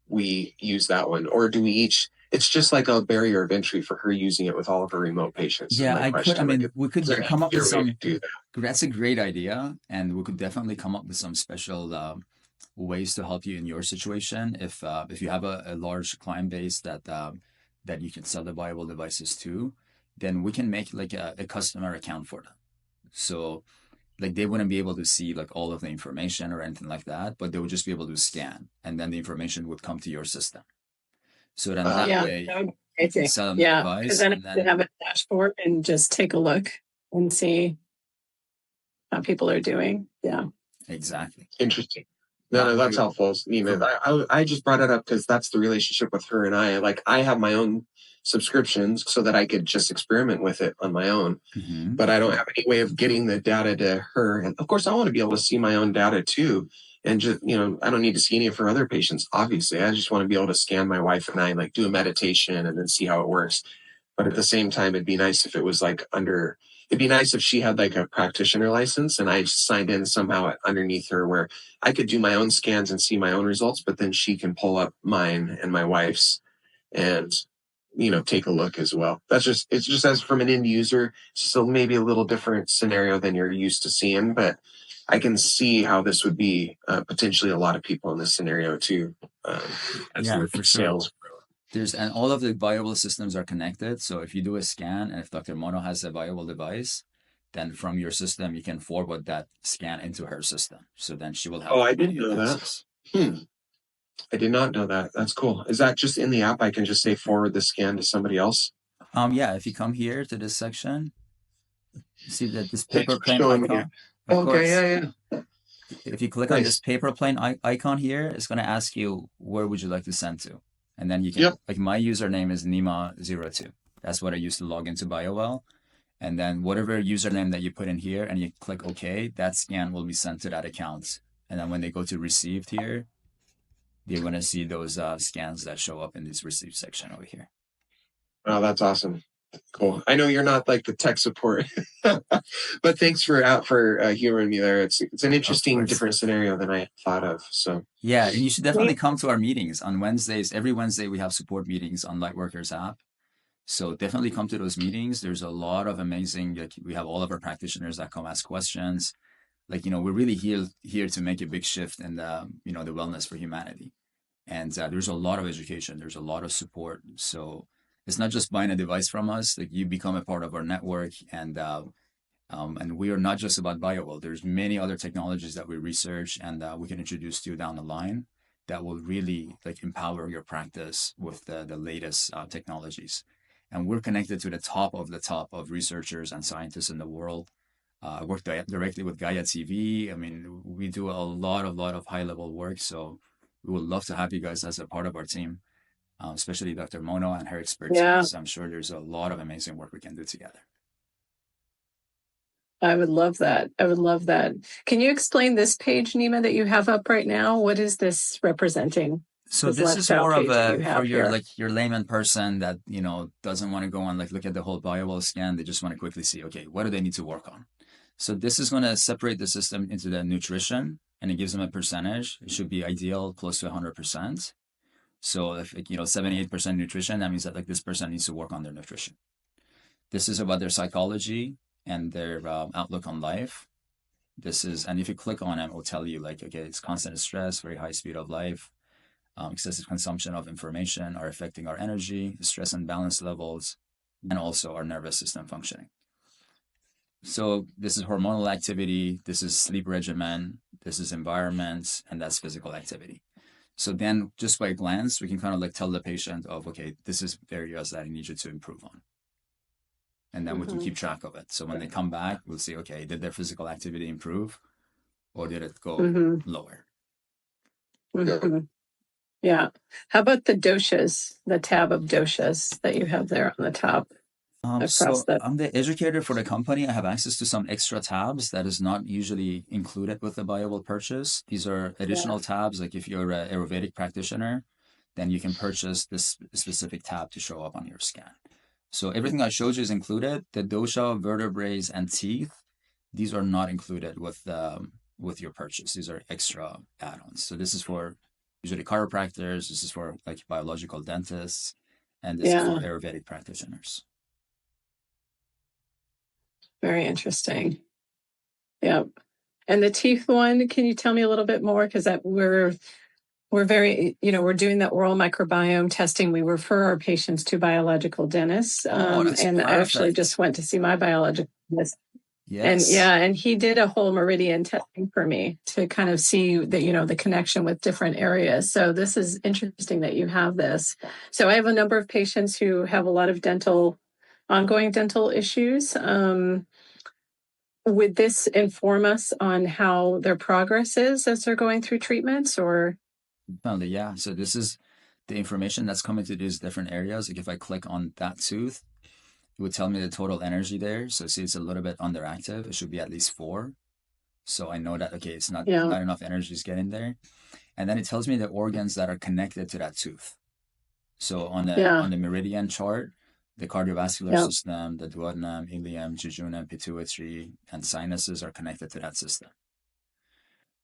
we use that one, or do we each? It's just like a barrier of entry for her using it with all of her remote patients. Yeah, My question, like, we could is there an come up with easier way to some. do that? That's a great idea, and we could definitely come up with some special ways to help you in your situation. If you have a large client base that you can sell the viable devices to, then we can make like a customer account for them. So like they wouldn't be able to see like all of the information or anything like that, but they would just be able to scan, and then the information would come to your system. So then that Yeah. way That would be you can amazing. sell them the Yeah. Because device, then I and could then have a dashboard and just take a look and see how people are doing. Yeah. exactly. Interesting. No, that's helpful, Nima. I just brought it up because that's the relationship with her and I. Like, I have my own subscriptions so that I could just experiment with it on my own, Mhm. but I don't have any way of getting the data to her. And of course, I want to be able to see my own data too. And just, I don't need to see any of her other patients, obviously. I just want to be able to scan my wife and I, like do a meditation and then see how it works. But at the same time, it'd be nice if it was like it'd be nice if she had like a practitioner license and I just signed in somehow underneath her where I could do my own scans and see my own results, but then she can pull up mine and my wife's and, take a look as well. It's just as from an end user, so maybe a little different scenario than you're used to seeing, but I can see how this would be potentially a lot of people in this scenario too. As Yeah, their for sure. sales. And all of the viable systems are connected. So if you do a scan and if Dr. Mono has a viable device, then from your system, you can forward that scan into her system. So then she will have I didn't know access. that. I did not know that. That's cool. Is that just in the app? I can just say forward the scan to somebody else. Yeah, if you come here to this section, you see that this Thanks paper for plane showing me. icon. Of Okay, course. yeah. If you click on this Nice. paper plane icon here, it's going to ask you where would you like to send to, and then you can Yep. like my username is Nima02. That's what I used to log into BioWell. And then whatever username that you put in here and you click OK, that scan will be sent to that account. And then when they go to received here, they're going to see those scans that show up in this received section over here. Oh, that's awesome. Cool. I know you're not like the tech support, but thanks for humoring me there. It's an interesting, different scenario than I thought of. So yeah, and you should definitely come to our meetings on Wednesdays. Every Wednesday we have support meetings on Lightworkers app. So definitely come to those meetings. There's a lot of amazing. Like, we have all of our practitioners that come ask questions. Like, we're really here to make a big shift in the wellness for humanity. And there's a lot of education. There's a lot of support. So it's not just buying a device from us. Like, you become a part of our network, and we are not just about BioWell. There's many other technologies that we research and we can introduce to you down the line that will really like empower your practice with the latest technologies. And we're connected to the top of researchers and scientists in the world. I work directly with Gaia TV. I mean, we do a lot of high level work. So we would love to have you guys as a part of our team, especially Dr. Mono and her expertise. Yeah. I'm sure there's a lot of amazing work we can do together. I would love that. I would love that. Can you explain this page, Nima, that you have up right now? What is this representing? So this this is lifestyle more of page that you a for have your here. like your layman person that doesn't want to go and like look at the whole BioWell scan. They just want to quickly see, okay, what do they need to work on? So this is going to separate the system into the nutrition, and it gives them a percentage. It should be ideal close to 100%. So if 78% nutrition, that means that like this person needs to work on their nutrition. This is about their psychology and their outlook on life. And if you click on it, it will tell you like, okay, it's constant stress, very high speed of life, excessive consumption of information are affecting our energy, stress and balance levels, and also our nervous system functioning. So this is hormonal activity, this is sleep regimen, this is environment, and that's physical activity. So then just by glance, we can kind of like tell the patient of, okay, this is areas that I need you to improve on. And then we can keep track of it. So when they come back, we'll see, okay, did their physical activity improve or did it go lower? Yeah. How about the doshas, the tab of doshas that you have there on the top? So I'm the educator for the company. I have access to some extra tabs that is not usually included with the BioWell purchase. These are additional tabs. Like if you're an Ayurvedic practitioner, then you can purchase this specific tab to show up on your scan. So everything I showed you is included. The dosha, vertebrae, and teeth, these are not included with your purchase. These are extra add-ons. So this is for usually chiropractors. This is for like biological dentists, and this is for Ayurvedic practitioners. Very interesting. Yeah. And the teeth one, can you tell me a little bit more? Because we're very, we're doing the oral microbiome testing. We refer our patients to biological dentists. And I actually just went to see my biological dentist. Yes. And he did a whole meridian testing for me to kind of see that, the connection with different areas. So this is interesting that you have this. So I have a number of patients who have a lot of ongoing dental issues. Would this inform us on how their progress is as they're going through treatments or? Yeah. So this is the information that's coming to these different areas. Like if I click on that tooth, it would tell me the total energy there. So see, it's a little bit underactive. It should be at least 4. So I know that, okay, it's not enough energy is getting there. And then it tells me the organs that are connected to that tooth. So on the meridian chart, the cardiovascular system, the duodenum, ileum, jejunum, pituitary, and sinuses are connected to that system.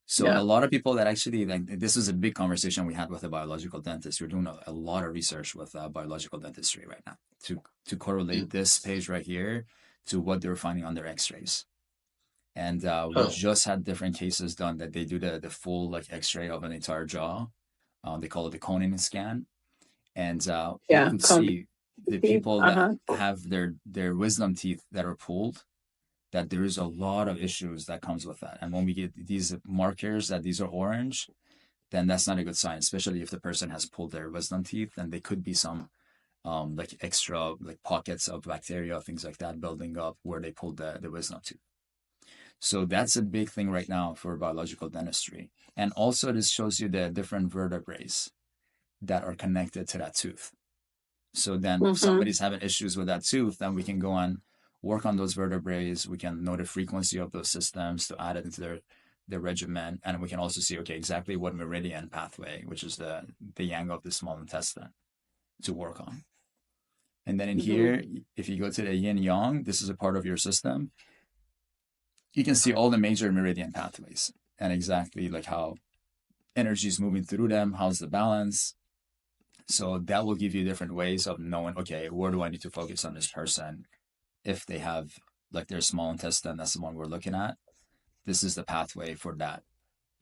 So a lot of people that actually, like, this was a big conversation we had with a biological dentist. We're doing a lot of research with biological dentistry right now to correlate this page right here to what they're finding on their x-rays. And we just had different cases done that they do the full like x-ray of an entire jaw. They call it the Konin scan. And you could see the people that have their wisdom teeth that are pulled, that there is a lot of issues that comes with that. And when we get these markers that these are orange, then that's not a good sign, especially if the person has pulled their wisdom teeth, then there could be some like extra like pockets of bacteria, things like that building up where they pulled the wisdom tooth. So that's a big thing right now for biological dentistry. And also this shows you the different vertebrae that are connected to that tooth. So then if somebody's having issues with that tooth, then we can go and work on those vertebrae. We can know the frequency of those systems to add it into their regimen. And we can also see, okay, exactly what meridian pathway, which is the yang of the small intestine, to work on. And then in here, if you go to the yin yang, this is a part of your system. You can see all the major meridian pathways and exactly like how energy is moving through them, how's the balance. So that will give you different ways of knowing, okay, where do I need to focus on this person? If they have like their small intestine, that's the one we're looking at. This is the pathway for that.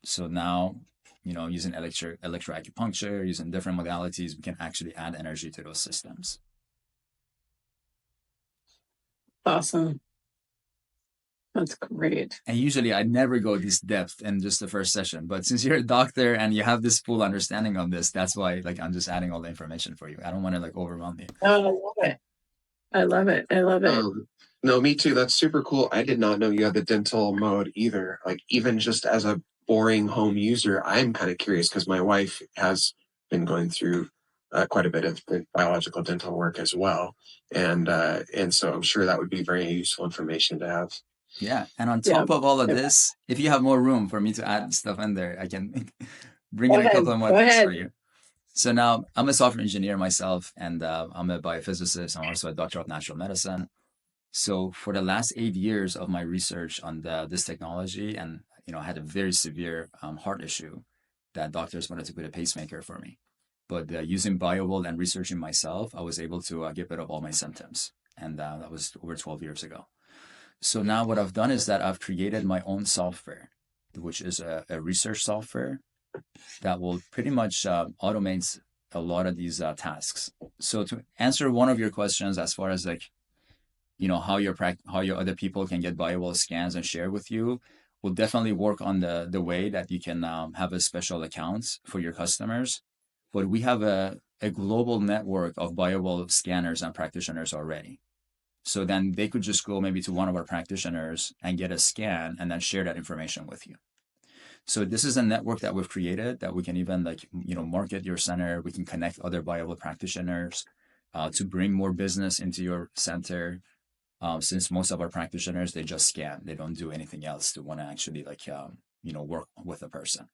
So now, using electroacupuncture, using different modalities, we can actually add energy to those systems. Awesome. That's great. And usually I never go this depth in just the first session, but since you're a doctor and you have this full understanding of this, that's why like I'm just adding all the information for you. I don't want to like overwhelm you. Oh, I love it. I love it. No, me too. That's super cool. I did not know you had the dental mode either. Like even just as a boring home user, I'm kind of curious because my wife has been going through quite a bit of biological dental work as well. And so I'm sure that would be very useful information to have. Yeah. And on top of all of this, if you have more room for me to add stuff in there, I can bring in a couple of more things for you. So now I'm a software engineer myself, and I'm a biophysicist. I'm also a doctor of natural medicine. So for the last 8 years of my research on this technology, and I had a very severe heart issue that doctors wanted to put a pacemaker for me. But using BioWorld and researching myself, I was able to get rid of all my symptoms, and that was over 12 years ago. So now what I've done is that I've created my own software, which is a research software that will pretty much automate a lot of these tasks. So to answer one of your questions, as far as like how your other people can get BioWorld scans and share with you, we'll definitely work on the way that you can have a special account for your customers. But we have a global network of BioWorld scanners and practitioners already. So then they could just go maybe to one of our practitioners and get a scan and then share that information with you. So this is a network that we've created that we can even market your center. We can connect other BioWorld practitioners to bring more business into your center. Since most of our practitioners, they just scan, they don't do anything else to want to actually work with a person.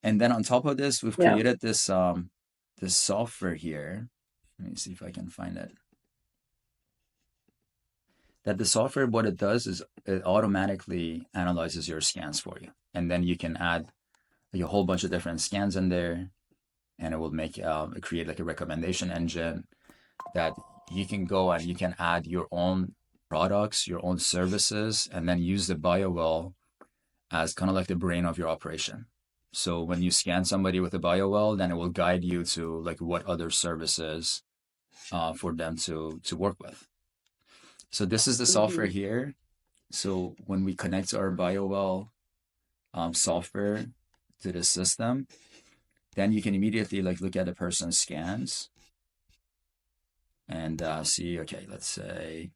And then on top of this, we've created this software here. Let me see if I can find it. That the software, what it does is it automatically analyzes your scans for you, and then you can add a whole bunch of different scans in there, and it will create like a recommendation engine that you can go and you can add your own products, your own services, and then use the BioWell as kind of like the brain of your operation. So when you scan somebody with a BioWell, then it will guide you to like what other services for them to work with. So this is the software here. So when we connect our BioWell software to the system, then you can immediately look at the person's scans and see, okay, let's say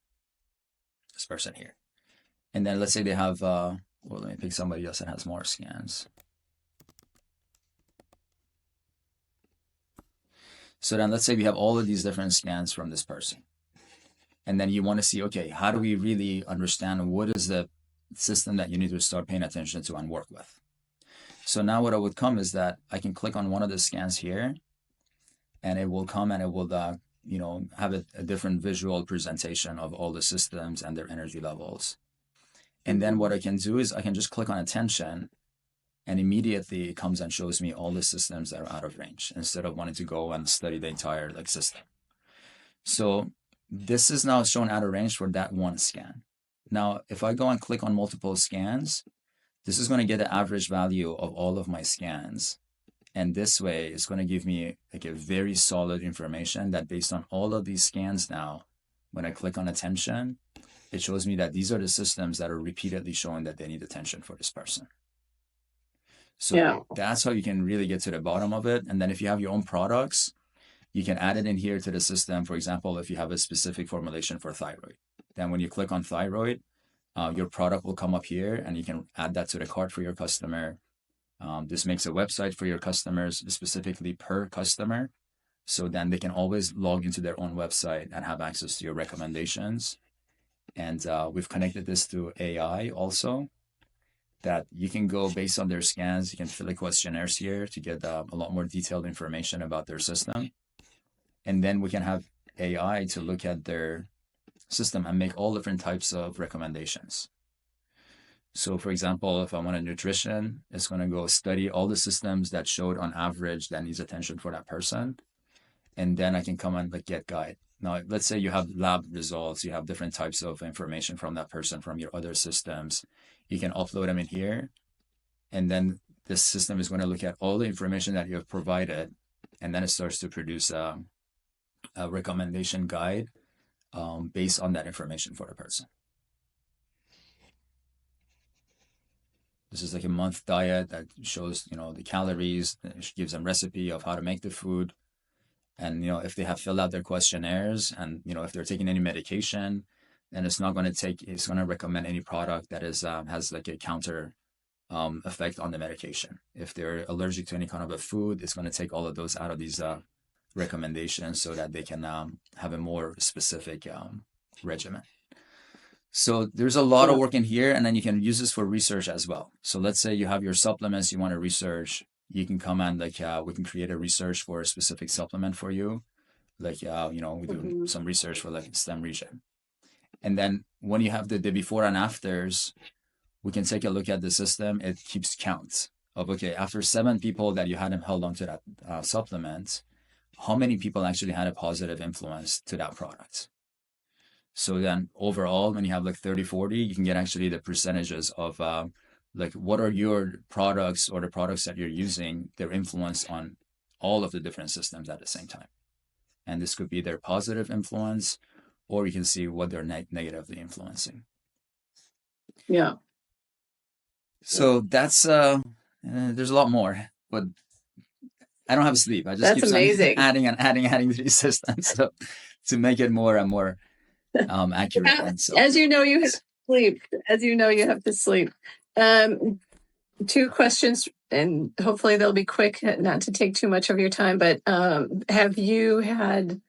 this person here. And then let's say they have, well, let me pick somebody else that has more scans. So then let's say we have all of these different scans from this person. And then you want to see, okay, how do we really understand what is the system that you need to start paying attention to and work with? So now what I would come is that I can click on one of the scans here, and it will come and it will have a different visual presentation of all the systems and their energy levels. And then what I can do is I can just click on attention, and immediately it comes and shows me all the systems that are out of range instead of wanting to go and study the entire system. So this is now shown out of range for that one scan. Now, if I go and click on multiple scans, this is going to get the average value of all of my scans. And this way, it's going to give me like a very solid information that based on all of these scans now, when I click on attention, it shows me that these are the systems that are repeatedly showing that they need attention for this person. So that's how you can really get to the bottom of it. And then if you have your own products, you can add it in here to the system. For example, if you have a specific formulation for thyroid, then when you click on thyroid, your product will come up here and you can add that to the cart for your customer. This makes a website for your customers specifically per customer. So then they can always log into their own website and have access to your recommendations. And we've connected this to AI also, that you can go based on their scans. You can fill the questionnaires here to get a lot more detailed information about their system. And then we can have AI to look at their system and make all different types of recommendations. So for example, if I want a nutrition, it's going to go study all the systems that showed on average that needs attention for that person. And then I can come and get guide. Now, let's say you have lab results, you have different types of information from that person, from your other systems. You can upload them in here. And then this system is going to look at all the information that you have provided. And then it starts to produce a recommendation guide based on that information for the person. This is like a month diet that shows, the calories. It gives them recipe of how to make the food. And, if they have filled out their questionnaires and, if they're taking any medication, then it's going to recommend any product that has like a counter effect on the medication. If they're allergic to any kind of a food, it's going to take all of those out of these recommendations so that they can have a more specific regimen. So there's a lot of work in here, and then you can use this for research as well. So let's say you have your supplements you want to research. you can come and like we can create a research for a specific supplement for you. Like we do some research for like stem region. And then when you have the before and afters, we can take a look at the system. It keeps count of, okay, after 7 people that you hadn't held on to that supplement, how many people actually had a positive influence to that product. So then overall, when you have like 30, 40, you can get actually the percentages of like what are your products or the products that you're using, their influence on all of the different systems at the same time. And this could be their positive influence, or you can see what they're negatively influencing. Yeah. So that's there's a lot more, but I don't have sleep. I just That's keep amazing. adding these systems so, to make it more and more accurate. And so, as you know, you have to sleep. As you know, you have to sleep. 2 questions, and hopefully they'll be quick, not to take too much of your time. But have you had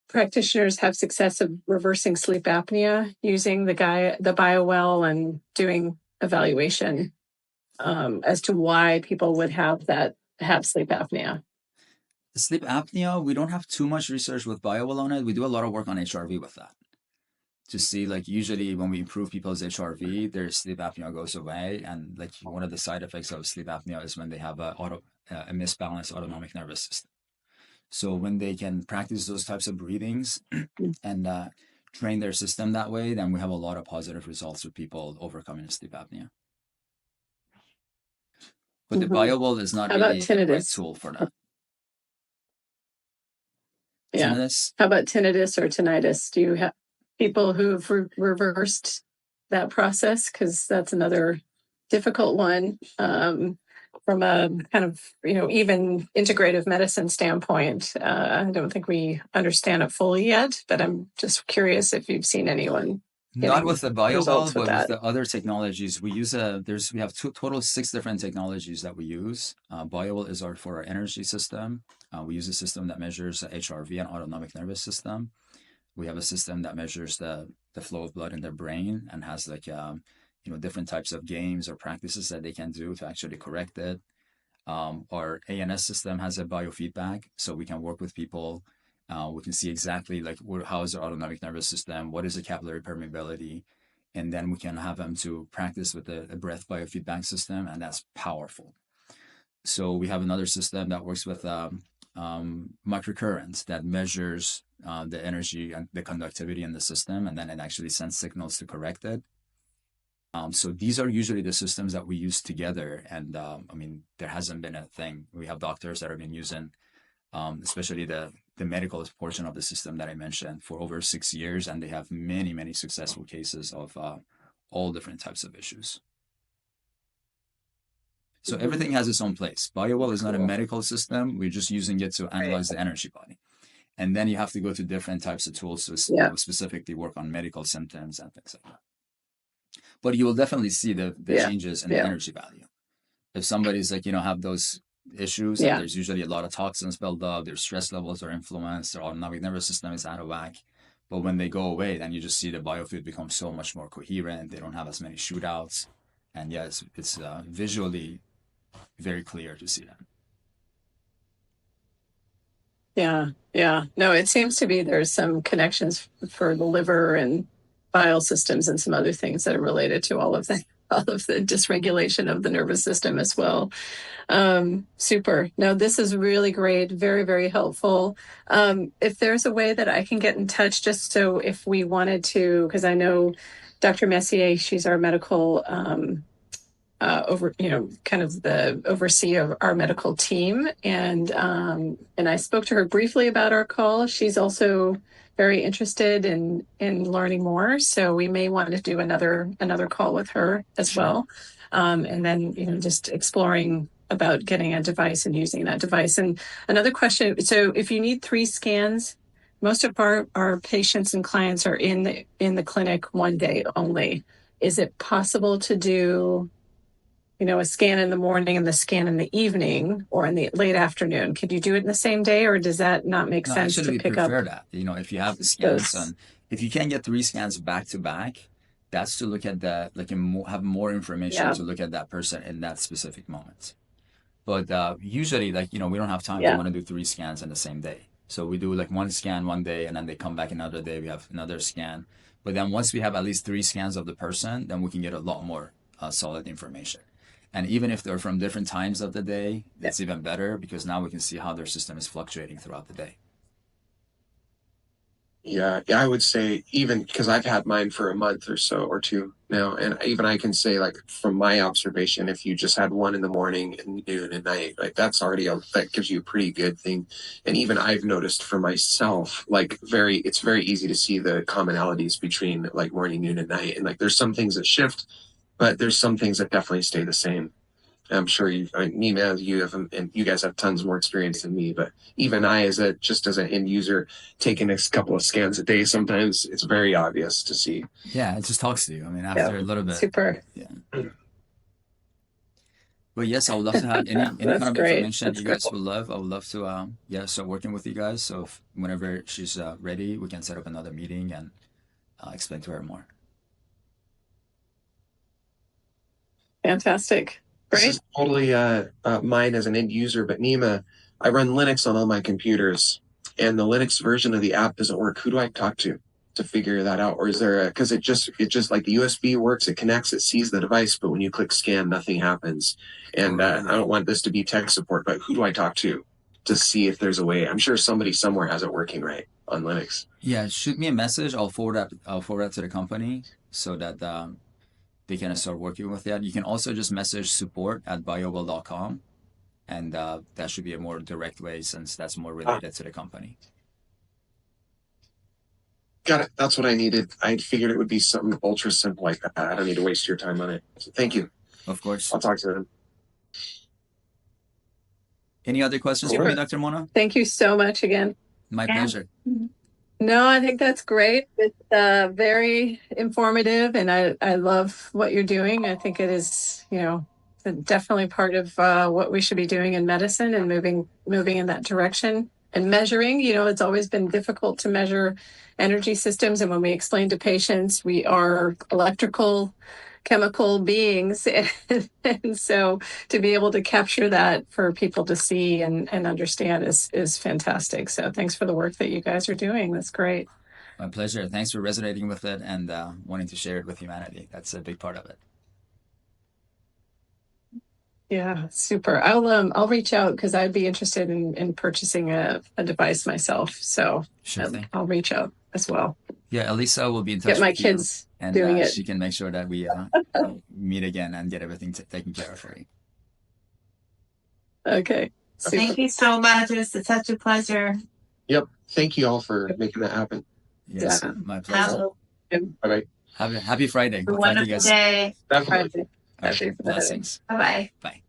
practitioners have success of reversing sleep apnea using the BioWell and doing evaluation as to why people would have sleep apnea? sleep apnea, we don't have too much research with BioWell on it. We do a lot of work on HRV with that. To see, like, usually when we improve people's HRV, their sleep apnea goes away. And like one of the side effects of sleep apnea is when they have a misbalanced autonomic nervous system. So when they can practice those types of breathings and train their system that way, then we have a lot of positive results with people overcoming sleep apnea. But the BioWell is not really the right tool for that. Yeah. Tinnitus? How about tinnitus or tinnitus? Do you have people who've reversed that process? Because that's another difficult one from a kind of, even integrative medicine standpoint. I don't think we understand it fully yet, but I'm just curious if you've seen anyone. Not with the BioWell, but with the other technologies. We use we have total 6 different technologies that we use. BioWell is for our energy system. We use a system that measures HRV and autonomic nervous system. We have a system that measures the flow of blood in their brain and has like different types of games or practices that they can do to actually correct it. Our ANS system has a biofeedback, so we can work with people. We can see exactly like how is their autonomic nervous system, what is the capillary permeability, and then we can have them to practice with a breath biofeedback system, and that's powerful. So we have another system that works with microcurrents that measures the energy and the conductivity in the system, and then it actually sends signals to correct it. So these are usually the systems that we use together. And there hasn't been a thing. We have doctors that have been using, especially the medical portion of the system that I mentioned, for over 6 years. And they have many, many successful cases of all different types of issues. So everything has its own place. BioWell is not a medical system. We're just using it to analyze the energy body. And then you have to go to different types of tools to specifically work on medical symptoms and things like that. But you will definitely see the changes in the energy value. If somebody's like, have those issues, there's usually a lot of toxins built up, their stress levels are influenced, their autonomic nervous system is out of whack. But when they go away, then you just see the biofeed become so much more coherent. They don't have as many shootouts. And it's visually very clear to see that. Yeah. No, it seems to be there's some connections for the liver and bile systems and some other things that are related to all of the dysregulation of the nervous system as well. Super. No, this is really great. Very, very helpful. If there's a way that I can get in touch, just so if we wanted to, because I know Dr. Messier, she's our medical kind of the overseer of our medical team. And I spoke to her briefly about our call. She's also very interested in learning more. So we may want to do another call with her as well. And then, just exploring about getting a device and using that device. And another question. So if you need 3 scans, most of our patients and clients are in the clinic one day only. Is it possible to do a scan in the morning and the scan in the evening or in the late afternoon? Could you do it in the same day, or does that not make sense to pick up? Prefer that. If you have the scans and if you can get 3 scans back to back, that's to look at that, have more information to look at that person in that specific moment. But usually, like, we don't have time to Yeah. want to do 3 scans in the same day. So we do like 1 scan one day, and then they come back another day. We have another scan. But then once we have at least 3 scans of the person, then we can get a lot more solid information. And even if they're from different times of the day, it's even better because now we can see how their system is fluctuating throughout the day. Yeah, I would say even because I've had mine for a month or so or two now, and even I can say like from my observation, if you just had one in the morning and noon and night, like that's already that gives you a pretty good thing. And even I've noticed for myself, like it's very easy to see the commonalities between like morning, noon, and night, and like there's some things that shift, but there's some things that definitely stay the same. I'm sure Nima, you have, and you guys have tons more experience than me, but even I, as an end user, taking a couple of scans a day, sometimes it's very obvious to see. Yeah, it just talks to you. I mean, after a little bit. Super. Yeah. But yes, I would love to have any kind of great. information That's you guys would love. I would love to start working with you guys. So whenever she's ready, we can set up another meeting and explain to her more. Fantastic. This Great. is totally mine as an end user, but Nima, I run Linux on all my computers, and the Linux version of the app doesn't work. Who do I talk to figure that out? Or is there because it just like the USB works, it connects, it sees the device, but when you click scan, nothing happens. And I don't want this to be tech support, but who do I talk to see if there's a way? I'm sure somebody somewhere has it working right on Linux. Yeah, shoot me a message. I'll forward that to the company so that they can start working with that. You can also just message support@biowell.com, and that should be a more direct way since that's more related to the company. Got it. That's what I needed. I figured it would be something ultra simple like that. I don't need to waste your time on it. So thank you. Of course. I'll talk to them. Any other questions for me, Dr. Mona? Thank you so much again. My pleasure. No, I think that's great. It's very informative, and I love what you're doing. I think it is, definitely part of what we should be doing in medicine and moving in that direction and measuring. It's always been difficult to measure energy systems, and when we explain to patients, we are electrical, chemical beings, and so to be able to capture that for people to see and understand is fantastic. So thanks for the work that you guys are doing. That's great. My pleasure. Thanks for resonating with it and wanting to share it with humanity. That's a big part of it. Yeah, super. I'll reach out because I'd be interested in purchasing a device myself. So Sure thing. I'll reach out as well. Yeah, Elisa will be in touch Get my with kids you, and doing it. she can make sure that we meet again and get everything taken care of for you. Okay. Super. Thank you so much. It's such a pleasure. Yep. Thank you all for making that happen. Yes, Yeah. my pleasure. Bye-bye. Happy Friday. Have a We'll talk to you wonderful guys. day. Definitely. All right, blessings. Bye-bye. Bye.